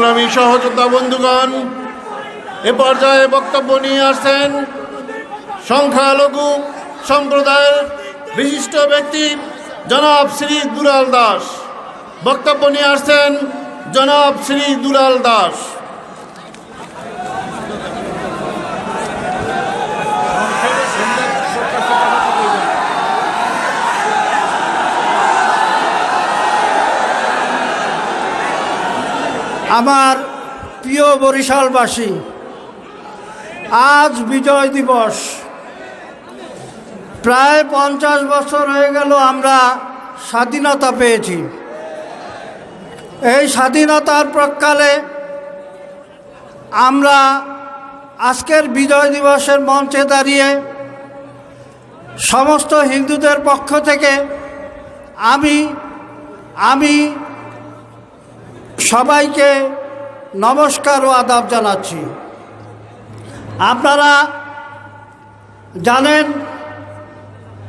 সংগ্রামী সহযোদ্ধা বন্ধুগণ, এ পর্যায়ে বক্তব্য নিয়ে আসছেন সংখ্যালঘু সম্প্রদায়ের বিশিষ্ট ব্যক্তি জনাব শ্রী দুলাল দাস। বক্তব্য নিয়ে আসছেন জনাব শ্রী দুলাল দাস। আমার প্রিয় বরিশালবাসী, আজ বিজয় দিবস। প্রায় 50 বছর হয়ে গেল আমরা স্বাধীনতা পেয়েছি। এই স্বাধীনতার প্রাক্কালে আমরা আজকের বিজয় দিবসের মঞ্চে দাঁড়িয়ে সমস্ত হিন্দুদের পক্ষ থেকে আমি সবাইকে নমস্কার ও আদাব জানাচ্ছি। আপনারা জানেন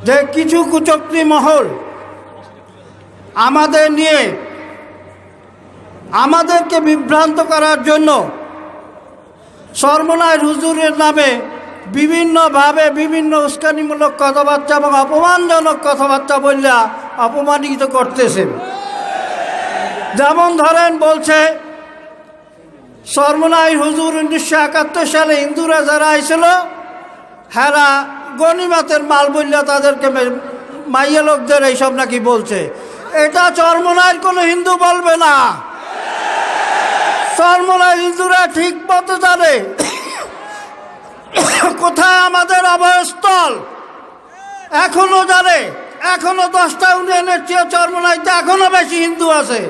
যে কিছু কুচক্রী মহল আমাদের নিয়ে আমাদেরকে বিভ্রান্ত করার জন্য চরমোনাই হুজুরের নামে বিভিন্নভাবে বিভিন্ন উস্কানিমূলক কথাবার্তা এবং অপমানজনক কথাবার্তা বললে অপমানিত করতেছেন। যেমন ধরেন, বলছে চরমোনাই হুজুর 1971 সালে হিন্দুরা যারা আইছিল হেরা গনিমতের মাল বললে তাদেরকে মাইয়া লোকদের এইসব নাকি বলছে। এটা চরমোনাইয়ের কোনো হিন্দু বলবে না। চরমোনাই হিন্দুরা ঠিক মতো জানে কোথায় আমাদের আবাসস্থল, এখনো জানে। এখনো 10টা ইউনিয়নের চেয়ে চরমোনাইতে এখনো বেশি হিন্দু আছে।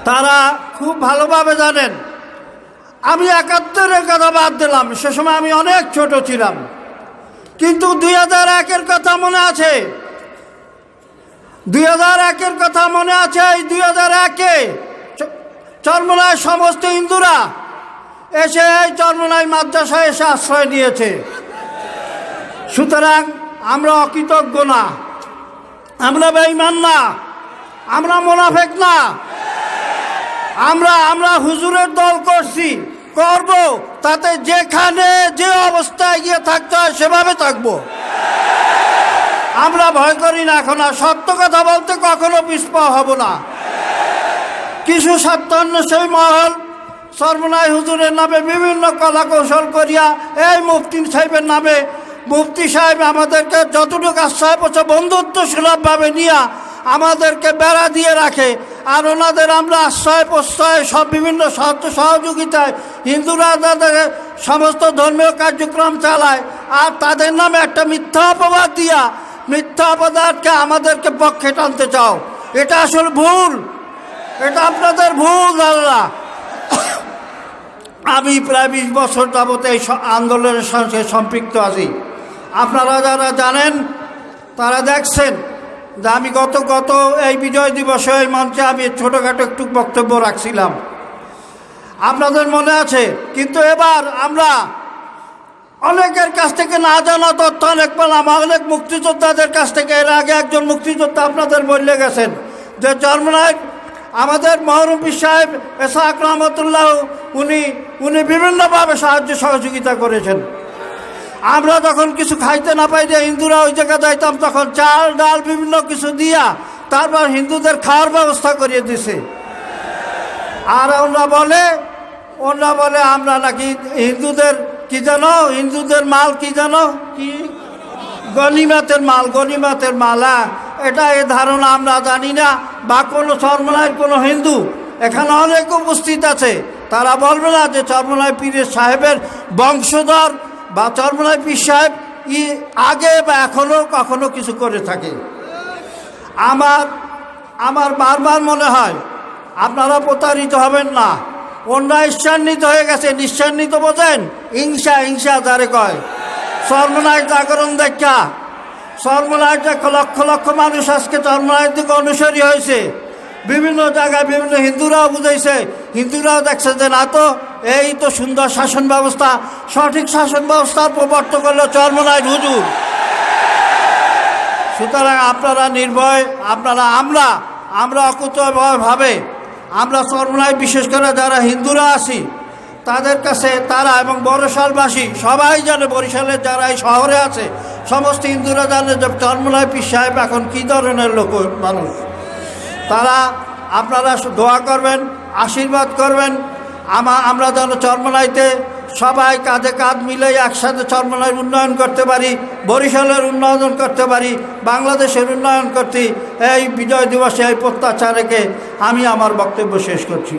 তারা খুব ভালোভাবে জানেন। আমি 71-এর কথা বাদ দিলাম, সে সময় আমি অনেক ছোট ছিলাম, কিন্তু 2001-এর কথা মনে আছে। 2001-এর কথা মনে আছে। এই 2001-এ চরমোনাই সমস্ত হিন্দুরা এসে এই চরমোনাই মাদ্রাসায় এসে আশ্রয় নিয়েছে। সুতরাং আমরা অকৃতজ্ঞ না, আমরা বেঈমান না, আমরা মুনাফিক না। আমরা হুজুরের দল করব, তাতে যেখানে যে অবস্থায় গিয়ে থাকতে হয় সেভাবে থাকবো। আমরা ভয় করি না এখন, আর সত্য কথা বলতে কখনো পিছপা হব না। কিছু স্বার্থান্বেষী মহল চরমোনাই হুজুরের নামে বিভিন্ন কলা কৌশল করিয়া এই মুফতি সাহেবের নামে, মুফতি সাহেব আমাদেরকে যতটুকু আশ্রয় পৌঁছে বন্ধুত্ব সুলভভাবে নিয়ে আমাদেরকে বেড়া দিয়ে রাখে। আর ওনাদের আমরা আশ্রয় প্রশ্রয় সব বিভিন্ন সহযোগিতায় হিন্দুরা তাদের সমস্ত ধর্মীয় কার্যক্রম চালায়। আর তাদের নামে একটা মিথ্যা অপবাদ দিয়া, মিথ্যা অপবাদকে আমাদেরকে পক্ষে টানতে চাও। এটা আসলে ভুল, এটা আপনাদের ভুল ধারণা। আমি প্রায় 20 বছর যাবত এই আন্দোলনের সঙ্গে সম্পৃক্ত আছি। আপনারা যারা জানেন তারা দেখছেন যে আমি গত এই বিজয় দিবসে এই মঞ্চে আমি ছোটোখাটো একটু বক্তব্য রাখছিলাম, আপনাদের মনে আছে। কিন্তু এবার আমরা অনেকের কাছ থেকে না জানা তথ্য অনেক পেলাম। অনেক মুক্তিযোদ্ধাদের কাছ থেকে, এর আগে একজন মুক্তিযোদ্ধা আপনাদের বলে গেছেন যে চরমোনাই আমাদের মহরুমপীর সাহেব এসাক রহমতুল্লাহ উনি বিভিন্নভাবে সাহায্য সহযোগিতা করেছেন। আমরা যখন কিছু খাইতে না পাই যে হিন্দুরা ওই জায়গায় যাইতাম, তখন চাল ডাল বিভিন্ন কিছু দিয়া তারপর হিন্দুদের খাওয়ার ব্যবস্থা করিয়ে দিছে। আর ওরা বলে আমরা নাকি হিন্দুদের কি জানো, হিন্দুদের মাল কি জানো, কি গনিমতের মাল। এটা এই ধারণা আমরা জানি না। বা কোনো চরমোনাইয়ের কোনো হিন্দু এখানে অনেক উপস্থিত আছে, তারা বলবে না যে চরমোনাই পীর সাহেবের বংশধর বা চরমোনাই পীর সাহেব আগে বা এখনো কখনো কিছু করে থাকে। আমার বারবার মনে হয় আপনারা প্রতারিত হবেন না। অন্য ঈর্ষান্বিত হয়ে গেছে। ঈর্ষান্বিত বোঝেন? হিংসা যারে কয়। চরমোনাই জাগরণ দেখা, চরমোনাই লক্ষ লক্ষ মানুষ আজকে চরমোনাইয়ের দিকে অনুসারী হয়েছে। বিভিন্ন জায়গায় বিভিন্ন হিন্দুরাও বুঝাইছে, হিন্দুরাও দেখছে যে না, তো এই তো সুন্দর শাসন ব্যবস্থা, সঠিক শাসন ব্যবস্থার প্রবর্তন করলো চরমোনাই হুজুর। সুতরাং আপনারা নির্ভয়, আমরা অকুতভাবে আমরা চরমোনাই বিশেষ করে যারা হিন্দুরা আছি তাদের কাছে তারা এবং বরিশালবাসী সবাই জানে, বরিশালের যারা এই শহরে আছে সমস্ত হিন্দুরা জানে যে চরমোনাই পীর সাহেব এখন কী ধরনের লোক মানুষ। তারা আপনারা দোয়া করবেন, আশীর্বাদ করবেন আমরা যেন চরমোনাইতে সবাই কাঁধে কাঁধ মিলে একসাথে চরমোনাইয়ের উন্নয়ন করতে পারি, বরিশালের উন্নয়ন করতে পারি, বাংলাদেশের উন্নয়ন করতে। এই বিজয় দিবসে এই প্রত্যাশা রেখে আমি আমার বক্তব্য শেষ করছি।